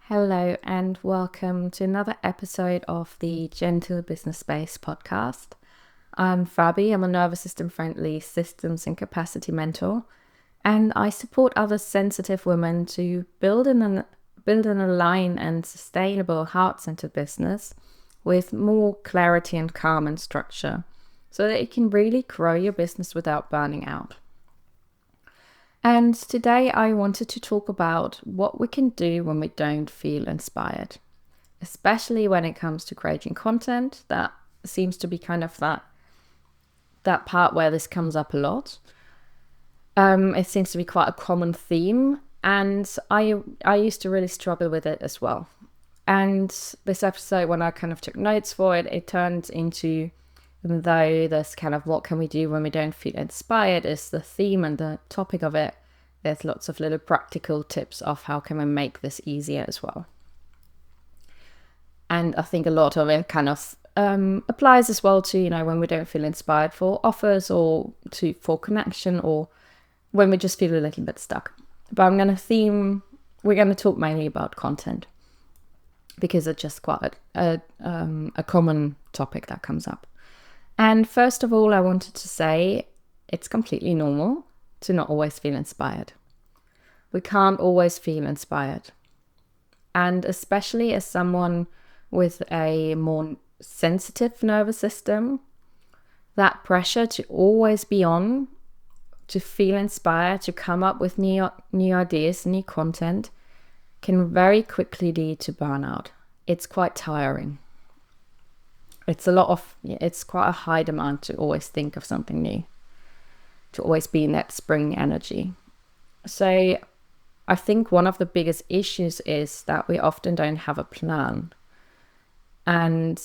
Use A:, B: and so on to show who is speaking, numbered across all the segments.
A: Hello and welcome to another episode of the Gentle Business Space podcast. I'm Fabi, I'm a nervous system friendly systems and capacity mentor, and I support other sensitive women to build an aligned and sustainable heart-centered business with more clarity and calm and structure so that you can really grow your business without burning out. And today I wanted to talk about what we can do when we don't feel inspired, especially when it comes to creating content. That seems to be kind of that part where this comes up a lot. It seems to be quite a common theme, and I used to really struggle with it as well. And this episode, when I kind of took notes for it, it turned into, even though this kind of what can we do when we don't feel inspired is the theme and the topic of it, there's lots of little practical tips of how can we make this easier as well. And I think a lot of it kind of applies as well to, when we don't feel inspired for offers or for connection, or when we just feel a little bit stuck. But we're going to talk mainly about content, because it's just quite a common topic that comes up. And first of all, I wanted to say it's completely normal to not always feel inspired. We can't always feel inspired. And especially as someone with a more sensitive nervous system, that pressure to always be on, to feel inspired, to come up with new ideas, new content, can very quickly lead to burnout. It's quite tiring. It's quite a high demand to always think of something new, to always be in that spring energy. So I think one of the biggest issues is that we often don't have a plan. And,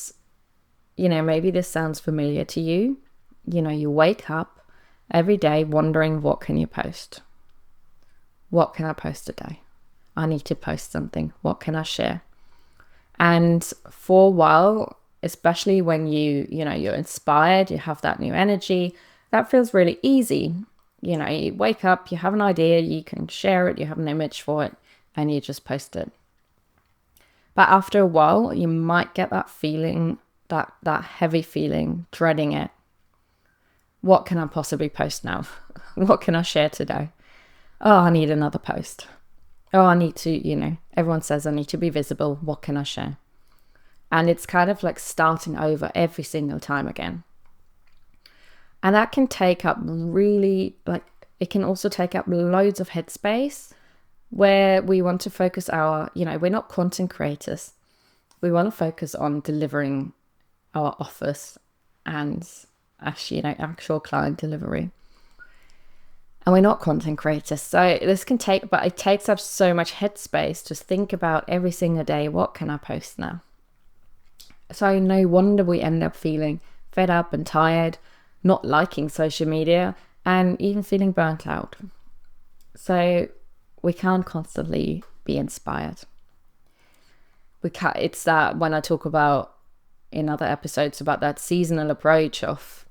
A: maybe this sounds familiar to you. You wake up every day wondering, what can you post? What can I post today? I need to post something. What can I share? And for a while, especially when you're inspired, you have that new energy, that feels really easy. You wake up, you have an idea, you can share it, you have an image for it, and you just post it. But after a while, you might get that feeling, that heavy feeling, dreading it. What can I possibly post now? What can I share today? Oh, I need another post. Oh, I need to, everyone says I need to be visible. What can I share? And it's kind of like starting over every single time again. And that can take up it can also take up loads of headspace, where we want to focus we're not content creators. We want to focus on delivering our offers and actual client delivery. And we're not content creators. So this can but it takes up so much headspace to think about every single day, what can I post now? So no wonder we end up feeling fed up and tired, not liking social media, and even feeling burnt out. So we can't constantly be inspired. It's that when I talk about in other episodes about that seasonal approach of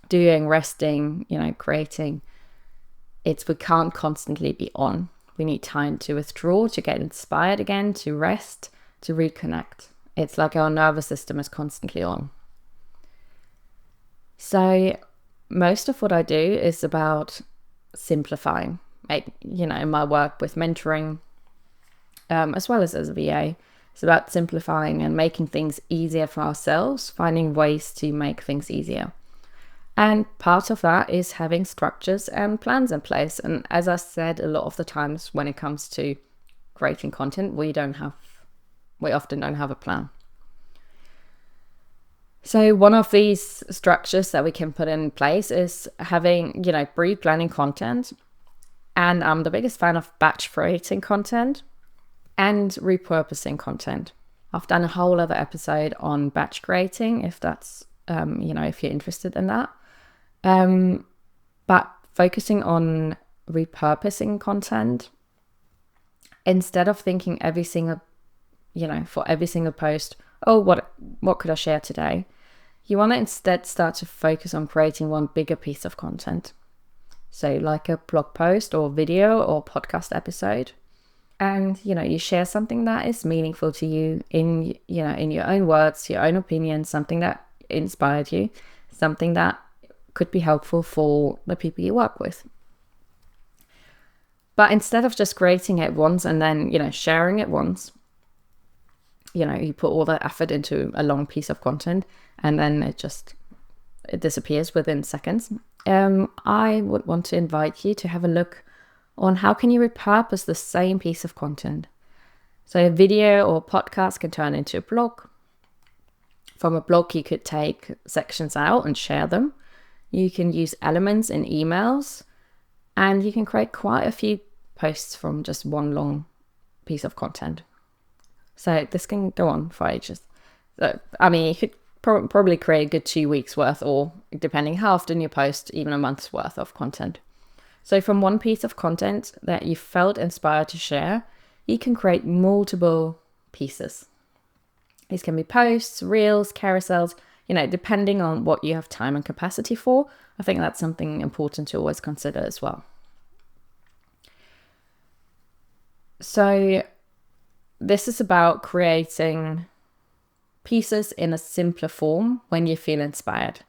A: doing, resting, creating, we can't constantly be on. We need time to withdraw, to get inspired again, to rest, to reconnect. It's like our nervous system is constantly on. So most of what I do is about simplifying. My work with mentoring, as well as a VA, it's about simplifying and making things easier for ourselves, finding ways to make things easier. And part of that is having structures and plans in place. And as I said, a lot of the times when it comes to creating content, we often don't have a plan. So one of these structures that we can put in place is having, pre-planning content. And I'm the biggest fan of batch creating content and repurposing content. I've done a whole other episode on batch creating, if that's, if you're interested in that. But focusing on repurposing content, instead of thinking for every single post, oh, what could I share today? You want to instead start to focus on creating one bigger piece of content. So like a blog post or video or podcast episode. and you share something that is meaningful to you in your own words, your own opinion, something that inspired you, something that could be helpful for the people you work with. But instead of just creating it once and then sharing it once, you put all that effort into a long piece of content and then it disappears within seconds. I would want to invite you to have a look on how can you repurpose the same piece of content. So a video or podcast can turn into a blog. From a blog, you could take sections out and share them. You can use elements in emails, and you can create quite a few posts from just one long piece of content. So this can go on for ages. So, you could probably create a good 2 weeks worth, or depending how often you post, even a month's worth of content. So from one piece of content that you felt inspired to share, you can create multiple pieces. These can be posts, reels, carousels, depending on what you have time and capacity for. I think that's something important to always consider as well. So this is about creating pieces in a simpler form when you feel inspired.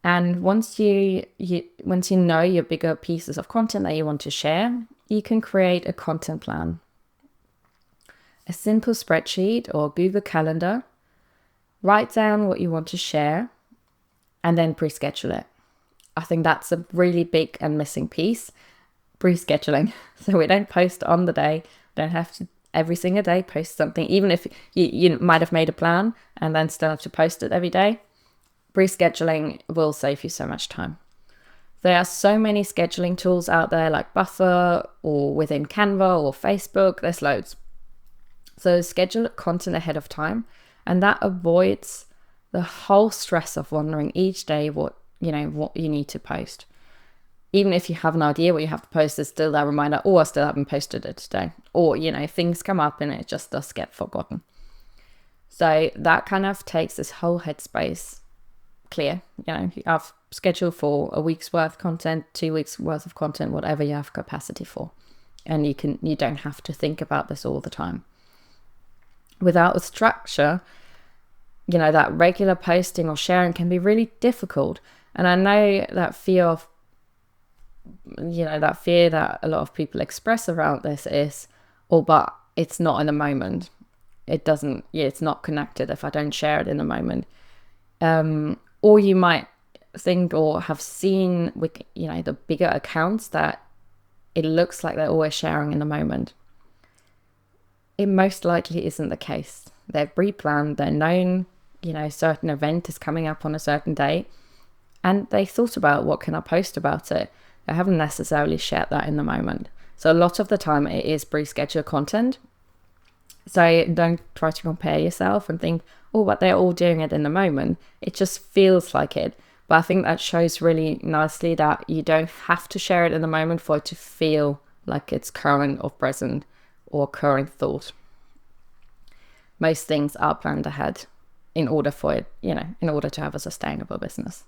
A: And once you know your bigger pieces of content that you want to share, you can create a content plan. A simple spreadsheet or Google Calendar. Write down what you want to share and then pre-schedule it. I think that's a really big and missing piece, pre-scheduling. So we don't post on the day, don't have to every single day post something, even if you might have made a plan and then still have to post it every day. Pre-scheduling will save you so much time. There are so many scheduling tools out there like Buffer or within Canva or Facebook, there's loads. So schedule content ahead of time, and that avoids the whole stress of wondering each day what you need to post. Even if you have an idea what you have to post, there's still that reminder, I still haven't posted it today. Or, things come up and it just does get forgotten. So that kind of takes this whole headspace clear. I've scheduled for a week's worth of content, 2 weeks worth of content, whatever you have capacity for. And you don't have to think about this all the time. Without a structure, that regular posting or sharing can be really difficult. And I know that fear that a lot of people express around this is, but it's not in the moment. It's not connected if I don't share it in the moment. Or you might think or have seen with, the bigger accounts that it looks like they're always sharing in the moment. It most likely isn't the case. They're pre-planned, they're known, certain event is coming up on a certain date, and they thought about what can I post about it. They haven't necessarily shared that in the moment. So a lot of the time it is pre-scheduled content. So don't try to compare yourself and think, but they're all doing it in the moment. It just feels like it. But I think that shows really nicely that you don't have to share it in the moment for it to feel like it's current or present or current thought. Most things are planned ahead in order for it, in order to have a sustainable business.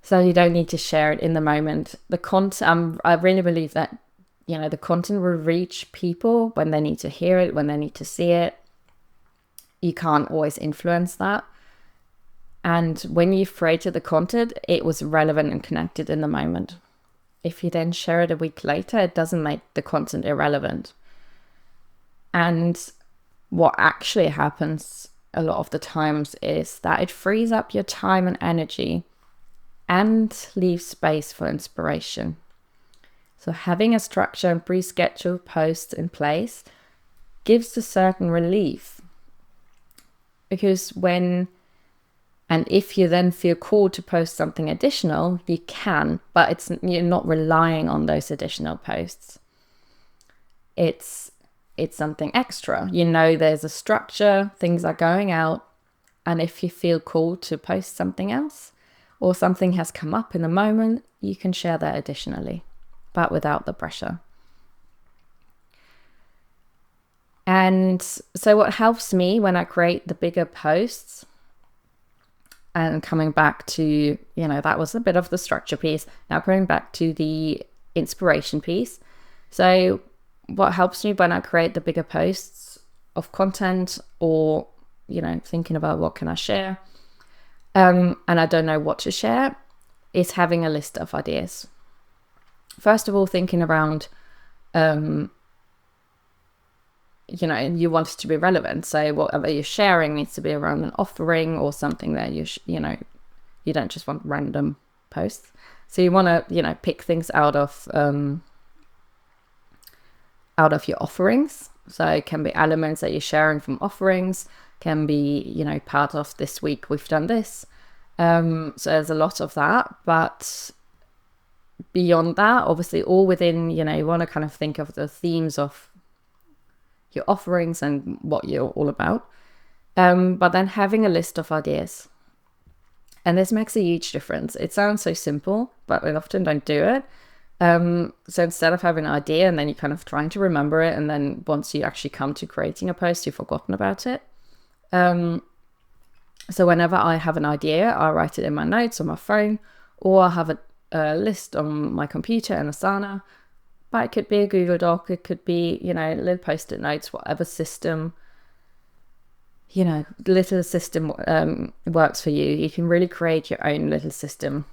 A: So you don't need to share it in the moment. The content, I really believe that, the content will reach people when they need to hear it, when they need to see it. You can't always influence that. And when you've created the content, it was relevant and connected in the moment. If you then share it a week later, it doesn't make the content irrelevant. And what actually happens a lot of the times is that it frees up your time and energy and leaves space for inspiration. So having a structure and pre-scheduled posts in place gives a certain relief. Because if you then feel called to post something additional, you can, but you're not relying on those additional posts. It's something extra. There's a structure, things are going out, and if you feel called to post something else or something has come up in the moment, you can share that additionally, but without the pressure. And so what helps me when I create the bigger posts, and coming back to, that was a bit of the structure piece. Now coming back to the inspiration piece. So what helps me when I create the bigger posts of content, or, thinking about what can I share, and I don't know what to share, is having a list of ideas. First of all, thinking around, you want it to be relevant. So whatever you're sharing needs to be around an offering or something that you don't just want random posts. So you want to, pick things out of your offerings. So it can be elements that you're sharing from offerings, can be, part of this week we've done this. So there's a lot of that, but beyond that, obviously all within, you want to kind of think of the themes of your offerings and what you're all about. But then having a list of ideas. And this makes a huge difference. It sounds so simple, but we often don't do it. So instead of having an idea and then you're kind of trying to remember it, and then once you actually come to creating a post, you've forgotten about it. So whenever I have an idea, I write it in my notes on my phone, or I have a list on my computer in Asana. But it could be a Google Doc, it could be, little post-it notes, whatever system, little system works for you. You can really create your own little system.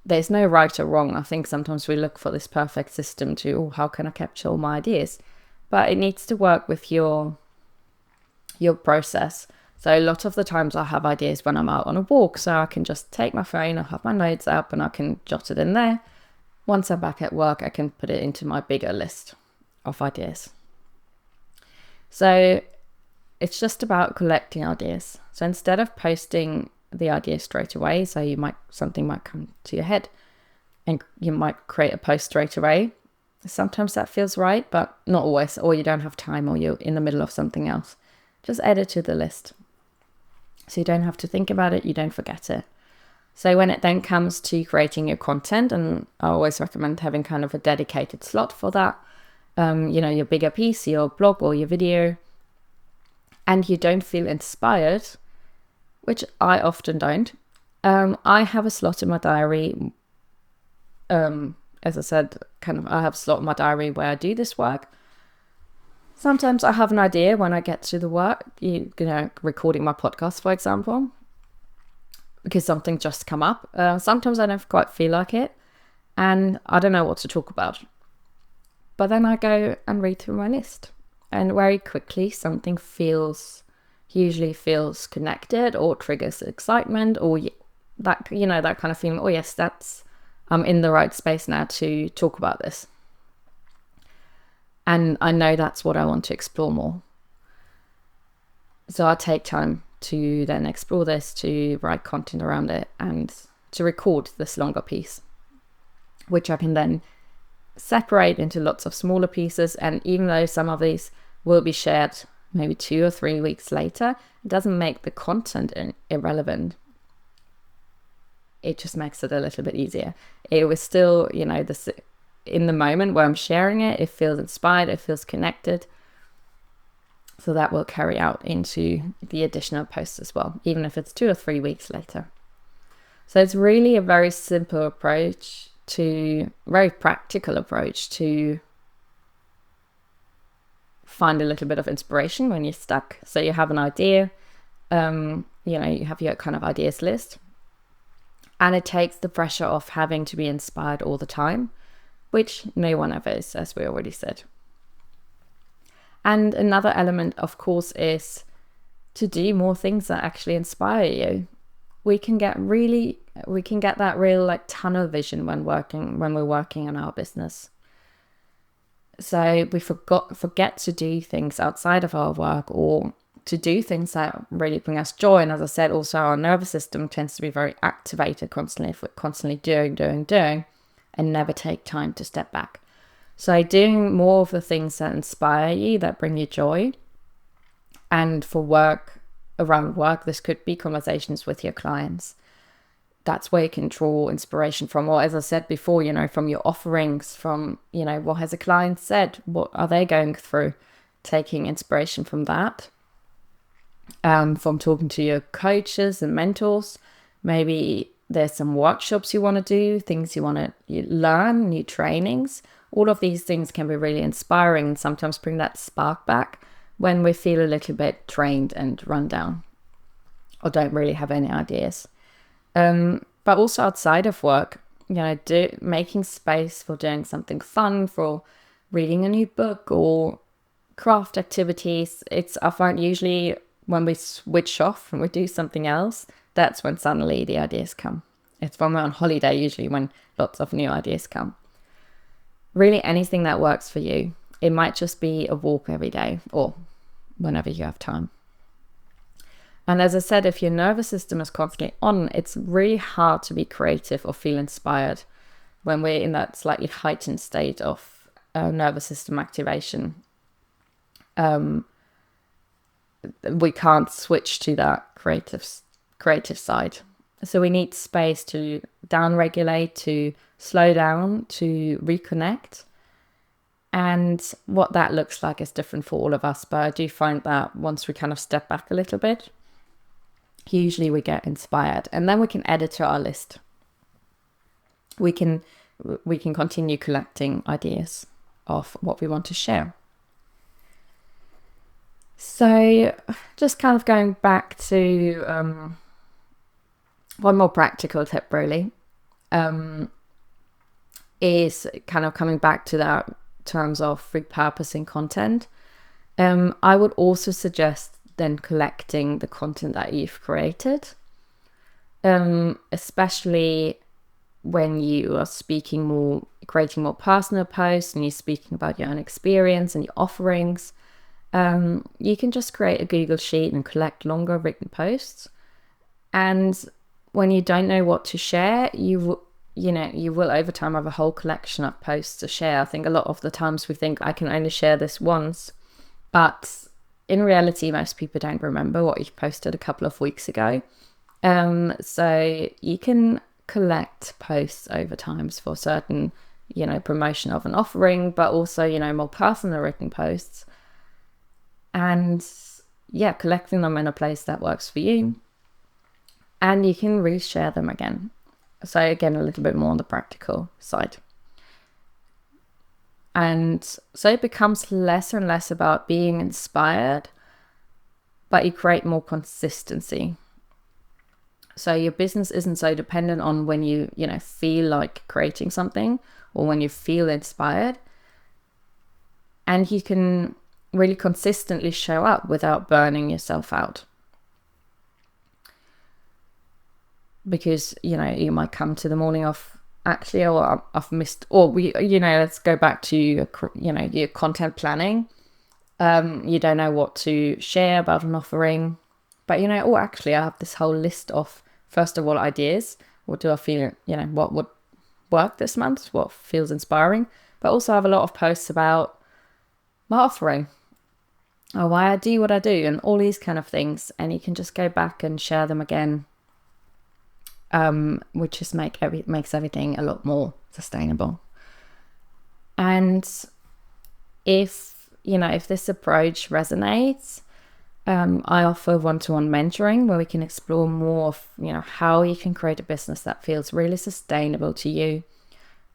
A: There's no right or wrong. I think sometimes we look for this perfect system to, how can I capture all my ideas? But it needs to work with your process. So a lot of the times I have ideas when I'm out on a walk, so I can just take my phone, I have my notes up, and I can jot it in there. Once I'm back at work, I can put it into my bigger list of ideas. So it's just about collecting ideas. So instead of posting the idea straight away, so something might come to your head and you might create a post straight away. Sometimes that feels right, but not always, or you don't have time, or you're in the middle of something else. Just add it to the list. So you don't have to think about it, you don't forget it. So when it then comes to creating your content, and I always recommend having kind of a dedicated slot for that, your bigger piece, your blog or your video, and you don't feel inspired, which I often don't, I have a slot in my diary. As I said, I have a slot in my diary where I do this work. Sometimes I have an idea when I get to the work, recording my podcast, for example, because something just come up. Sometimes I don't quite feel like it, and I don't know what to talk about. But then I go and read through my list, and very quickly something usually feels connected, or triggers excitement, or that kind of feeling. Oh yes, I'm in the right space now to talk about this, and I know that's what I want to explore more. So I take time to then explore this, to write content around it, and to record this longer piece, which I can then separate into lots of smaller pieces. And even though some of these will be shared maybe 2 or 3 weeks later, it doesn't make the content irrelevant. It just makes it a little bit easier. It was still, in the moment where I'm sharing it, it feels inspired, it feels connected. So that will carry out into the additional posts as well, even if it's 2 or 3 weeks later. So it's really a very simple approach very practical approach to find a little bit of inspiration when you're stuck. So you have an idea, you have your kind of ideas list, and it takes the pressure off having to be inspired all the time, which no one ever is, as we already said. And another element, of course, is to do more things that actually inspire you. We can get that real tunnel vision when we're working on our business. So we forget to do things outside of our work, or to do things that really bring us joy. And as I said, also our nervous system tends to be very activated constantly if we're constantly doing, and never take time to step back. So doing more of the things that inspire you, that bring you joy. And for work, around work, this could be conversations with your clients. That's where you can draw inspiration from. Or as I said before, from your offerings, from, what has a client said? What are they going through? Taking inspiration from that. From talking to your coaches and mentors. Maybe there's some workshops you want to do, things you want to learn, new trainings, All of these things can be really inspiring and sometimes bring that spark back when we feel a little bit drained and run down or don't really have any ideas. But also outside of work, making space for doing something fun, for reading a new book or craft activities. I find usually when we switch off and we do something else, that's when suddenly the ideas come. It's when we're on holiday usually when lots of new ideas come. Really anything that works for you. It might just be a walk every day or whenever you have time. And as I said, if your nervous system is constantly on, it's really hard to be creative or feel inspired when we're in that slightly heightened state of nervous system activation. We can't switch to that creative side. So we need space to downregulate, to slow down, to reconnect. And what that looks like is different for all of us. But I do find that once we kind of step back a little bit, usually we get inspired, and then we can add it to our list. We can continue collecting ideas of what we want to share. So just kind of going back to one more practical tip really, is kind of coming back to that terms of repurposing content. I would also suggest then collecting the content that you've created, especially when you are creating more personal posts and you're speaking about your own experience and your offerings. You can just create a Google Sheet and collect longer written posts. And when you don't know what to share, you will over time have a whole collection of posts to share. I think a lot of the times we think I can only share this once, but in reality, most people don't remember what you posted a couple of weeks ago. So you can collect posts over times for certain, promotion of an offering, but also, more personal written posts. And collecting them in a place that works for you. And you can reshare them again. So again, a little bit more on the practical side. And so it becomes less and less about being inspired, but you create more consistency. So your business isn't so dependent on when you feel like creating something or when you feel inspired. And you can really consistently show up without burning yourself out. Because, you might come to the morning of, actually, I've missed, or let's go back to your content planning. You don't know what to share about an offering, but actually I have this whole list of, first of all, ideas. What do I feel, what would work this month? What feels inspiring? But also I have a lot of posts about my offering or why I do what I do and all these kind of things. And you can just go back and share them again. Which just makes everything a lot more sustainable. And if this approach resonates, I offer one-to-one mentoring where we can explore more of how you can create a business that feels really sustainable to you,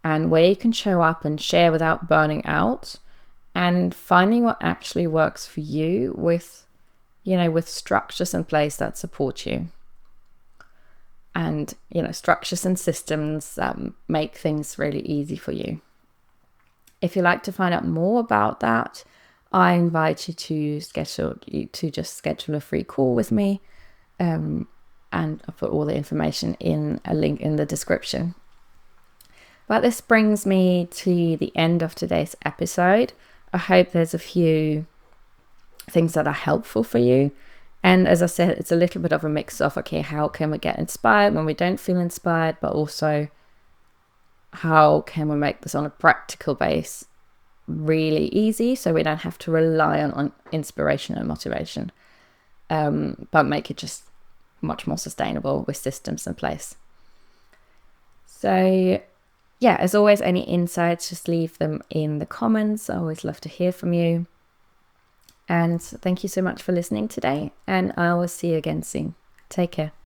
A: and where you can show up and share without burning out, and finding what actually works for you with structures in place that support you. And, structures and systems that make things really easy for you. If you'd like to find out more about that, I invite you to just schedule a free call with me. And I'll put all the information in a link in the description. But this brings me to the end of today's episode. I hope there's a few things that are helpful for you. And as I said, it's a little bit of a mix of, okay, how can we get inspired when we don't feel inspired, but also how can we make this on a practical base really easy so we don't have to rely on inspiration and motivation, but make it just much more sustainable with systems in place. So as always, any insights, just leave them in the comments. I always love to hear from you. And thank you so much for listening today, and I will see you again soon. Take care.